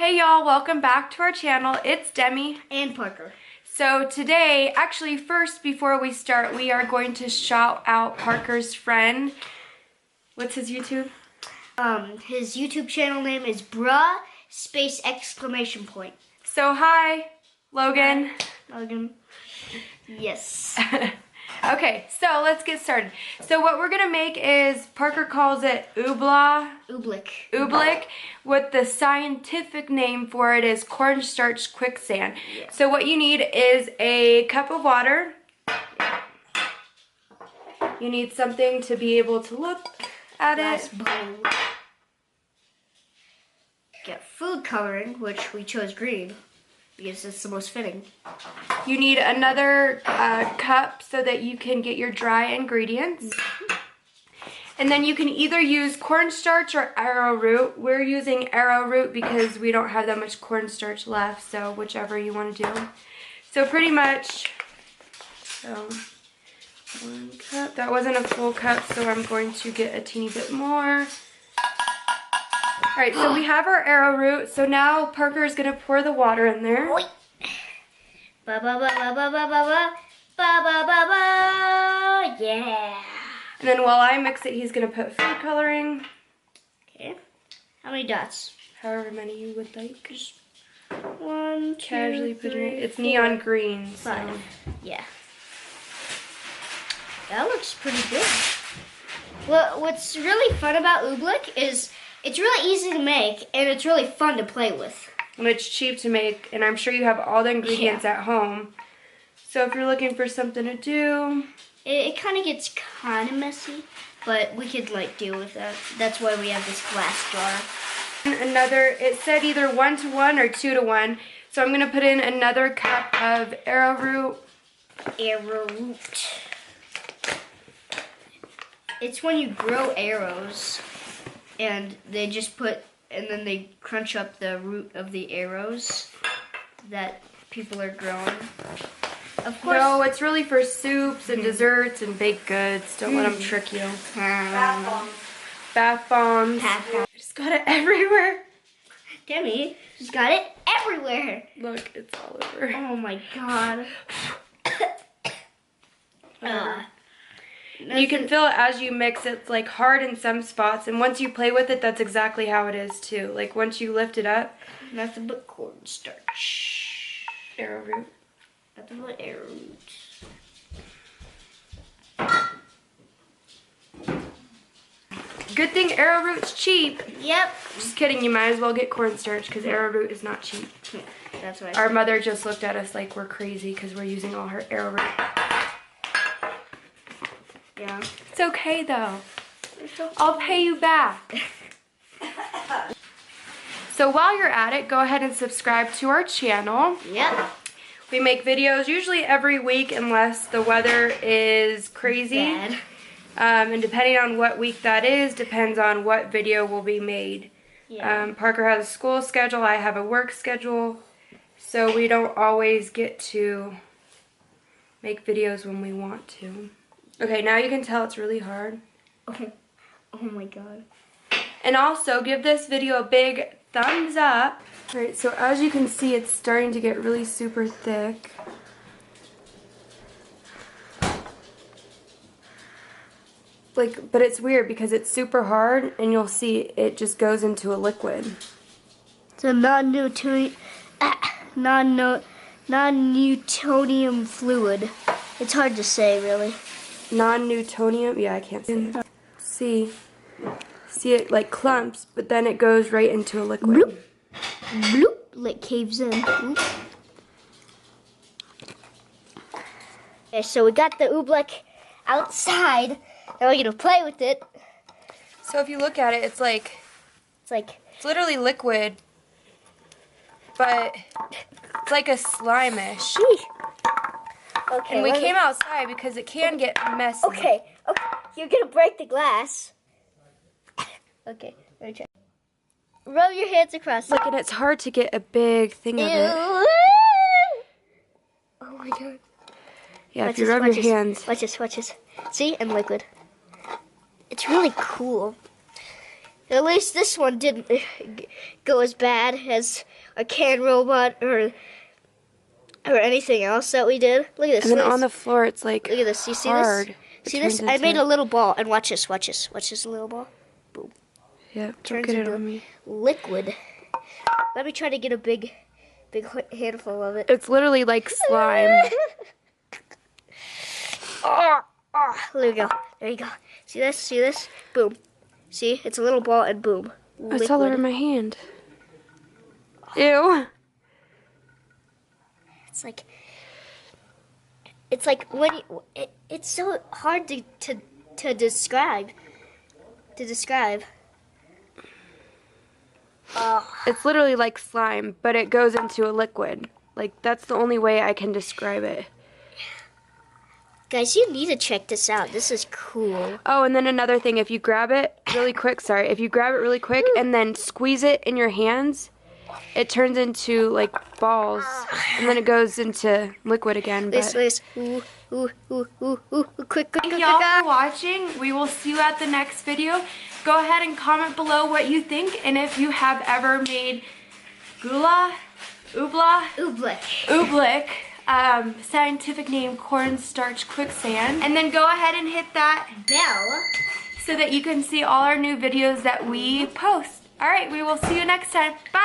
Hey y'all, welcome back to our channel. It's Demi and Parker. So today, actually first before we start, we are going to shout out Parker's friend. What's his YouTube? His YouTube channel name is bruh space exclamation point. So hi, Logan. Logan. Yes. Okay, so let's get started. So what we're gonna make is, Parker calls it Oobleck. Oobleck. What the scientific name for it is Cornstarch Quick Sand. Yeah. So what you need is a cup of water. You need something to be able to look at it. Bowl. Get food coloring, which we chose green because it's the most fitting. You need another cup so that you can get your dry ingredients. And then you can either use cornstarch or arrowroot. We're using arrowroot because we don't have that much cornstarch left, so whichever you want to do. So pretty much, so 1 cup. That wasn't a full cup, so I'm going to get a teeny bit more. Alright, so we have our arrowroot. So now Parker is going to pour the water in there. Ba ba ba ba ba ba ba ba ba ba ba. Yeah. And then while I mix it, he's going to put food coloring. Okay. How many dots? However many you would like. Just 1, 2, Casually putting 3, it. It's 4, neon green. So. 5. Yeah. That looks pretty good. Well, what's really fun about Oobleck is it's really easy to make and it's really fun to play with. And it's cheap to make, and I'm sure you have all the ingredients at home. So if you're looking for something to do, it kind of gets kind of messy, but we could like deal with that. That's why we have this glass jar. Another, it said either 1 to 1 or 2 to 1. So I'm going to put in another cup of arrowroot. Arrowroot. It's when you grow arrows and they just put, and then they crunch up the root of the arrows that people are growing. Of course. No, it's really for soups and desserts and baked goods. Don't let them trick you. Bath bombs. Bath bombs. I just got it everywhere. Demi, she's got it everywhere. Look, it's all over. Oh my god. You can feel it as you mix. It's like hard in some spots, and once you play with it, that's exactly how it is too. Like once you lift it up, nothing but cornstarch. Arrowroot. Nothing but arrowroot. Good thing arrowroot's cheap. Yep. Just kidding. You might as well get cornstarch because arrowroot is not cheap. That's what Our mother just looked at us like we're crazy because we're using all her arrowroot. Yeah. It's okay though. I'll pay you back. So while you're at it, go ahead and subscribe to our channel. Yep. We make videos usually every week unless the weather is crazy. Bad. And depending on what week that is, depends on what video will be made. Yeah. Parker has a school schedule, I have a work schedule, so we don't always get to make videos when we want to. Okay, now you can tell it's really hard. Oh my god. And also, give this video a big thumbs up. Alright, so as you can see, it's starting to get really super thick. Like, but it's weird because it's super hard, and you'll see it just goes into a liquid. It's a non-Newtonian fluid. It's hard to say, really. Non-Newtonian? Yeah, I can't see. See it like clumps, but then it goes right into a liquid. Bloop. Bloop. Like caves in. Bloop. Okay, so we got the Oobleck outside. Now we're gonna play with it. So if you look at it, it's literally liquid, but it's like a slime-ish. Okay. And we came outside because it can get messy. Okay. You're gonna break the glass. Okay. Let me try. Rub your hands across. Look, and it's hard to get a big thing of it. Oh my god. Yeah, if you rub your hands. Watch this. See? And liquid. It's really cool. At least this one didn't go as bad as a can robot or anything else that we did. Look at this. And then on the floor, it's like look at this. You see hard. this? See this? I made a little ball, and watch this. Watch this. Watch this little ball. Boom. Yep. Don't Turns get it into on me. liquid. Let me try to get a big handful of it. It's literally like slime. Oh, there we go. There you go. See this? See this? Boom. See? It's a little ball and boom. It's all over my hand. Ew. It's like when you, it's so hard to describe. It's literally like slime, but it goes into a liquid. Like, that's the only way I can describe it. Guys, you need to check this out. This is cool. Oh, and then another thing, if you grab it really quick, if you grab it really quick and then squeeze it in your hands, it turns into like balls, and then it goes into liquid again. But Ooh, quick. Thank y'all for watching. We will see you at the next video. Go ahead and comment below what you think, and if you have ever made Oobleck, scientific name Cornstarch Quick Sand. And then go ahead and hit that bell so that you can see all our new videos that we post. Alright, we will see you next time. Bye!